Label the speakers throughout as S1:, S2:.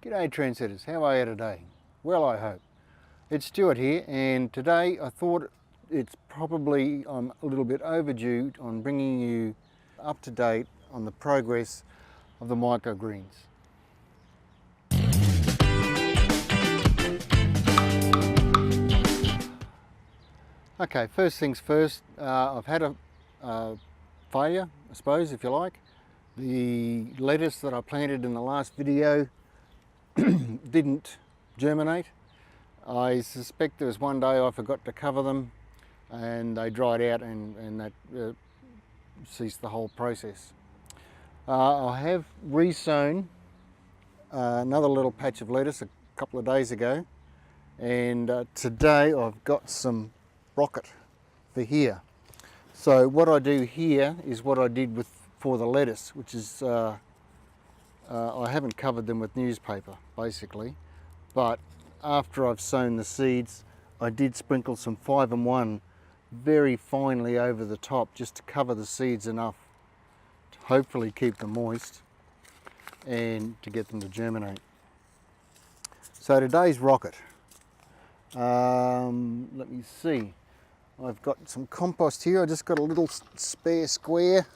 S1: G'day trendsetters, how are you today? Well, I hope. It's Stuart here, and today I thought it's probably I'm a little bit overdue on bringing you up to date on the progress of the microgreens. Okay, first things first, I've had a failure, I suppose, if you like. The lettuce that I planted in the last video didn't germinate. I suspect there was one day I forgot to cover them and they dried out, and that ceased the whole process. I have resown another little patch of lettuce a couple of days ago, and today I've got some rocket for here. So what I do here is what I did for the lettuce, which is I haven't covered them with newspaper basically, but after I've sown the seeds I did sprinkle some 5-in-1 very finely over the top, just to cover the seeds enough to hopefully keep them moist and to get them to germinate. So today's rocket, let me see, I've got some compost here. I just got a little spare square.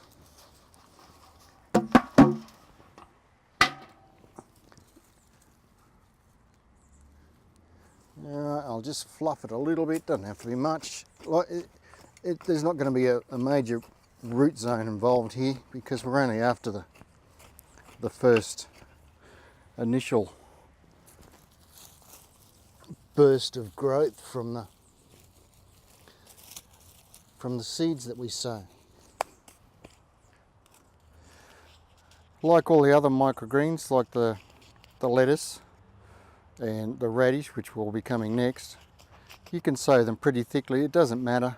S1: I'll just fluff it a little bit, doesn't have to be much. There's not going to be a major root zone involved here because we're only after the first initial burst of growth from the seeds that we sow. Like all the other microgreens, like the lettuce and the radish, which will be coming next, you can sow them pretty thickly. It doesn't matter.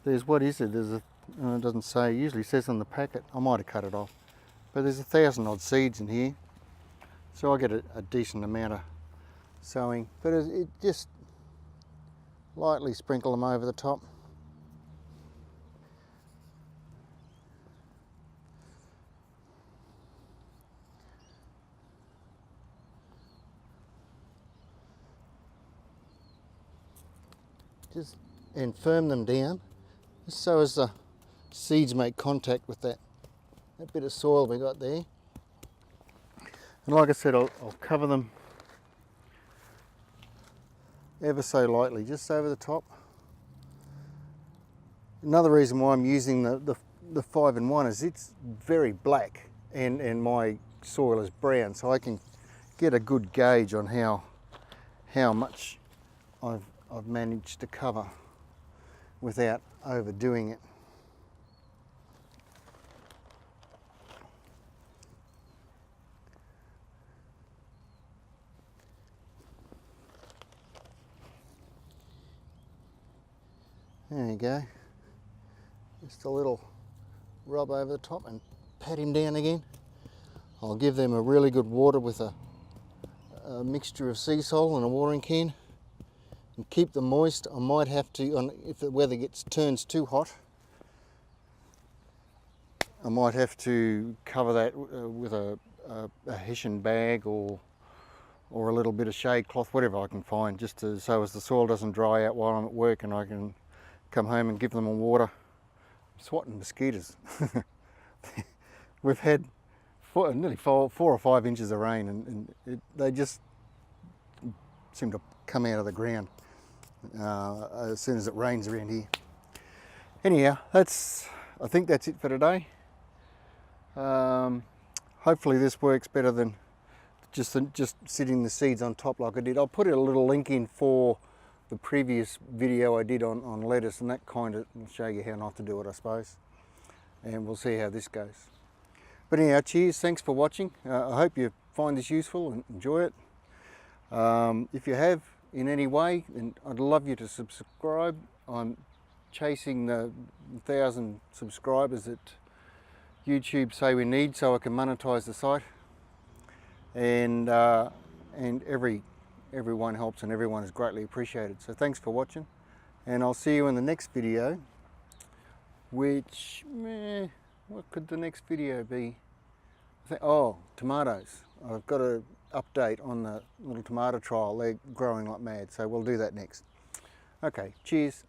S1: There's, what is it? There's a, it doesn't say, it usually says on the packet. I might have cut it off, but there's 1,000 odd seeds in here, so I get a decent amount of sowing. But it just lightly sprinkle them over the top. And firm them down just so as the seeds make contact with that bit of soil we got there. And like I said, I'll cover them ever so lightly, just over the top. Another reason why I'm using the 5-in-1 is it's very black and my soil is brown, so I can get a good gauge on how much I've managed to cover without overdoing it. There you go. Just a little rub over the top and pat him down again. I'll give them a really good water with a mixture of sea salt and a watering can. And keep them moist. I might have to, if the weather turns too hot, I might have to cover that with a hessian bag or a little bit of shade cloth, whatever I can find, just so as the soil doesn't dry out while I'm at work and I can come home and give them a water. I'm swatting mosquitoes. We've had nearly 4 or 5 inches of rain, and they just seem to come out of the ground as soon as it rains around here. Anyhow, I think that's it for today. Hopefully this works better than just sitting the seeds on top like I did. I'll put a little link in for the previous video I did on lettuce, and that kind of will show you how not to do it, I suppose. And we'll see how this goes. But anyhow, cheers, thanks for watching. I hope you find this useful and enjoy it. If you have in any way, then I'd love you to subscribe. I'm chasing the 1,000 subscribers that YouTube say we need so I can monetize the site. And everyone helps and everyone is greatly appreciated. So thanks for watching, and I'll see you in the next video, which, what could the next video be? Oh, tomatoes. I've got to update on the little tomato trial. They're growing like mad, so we'll do that next. Okay, cheers.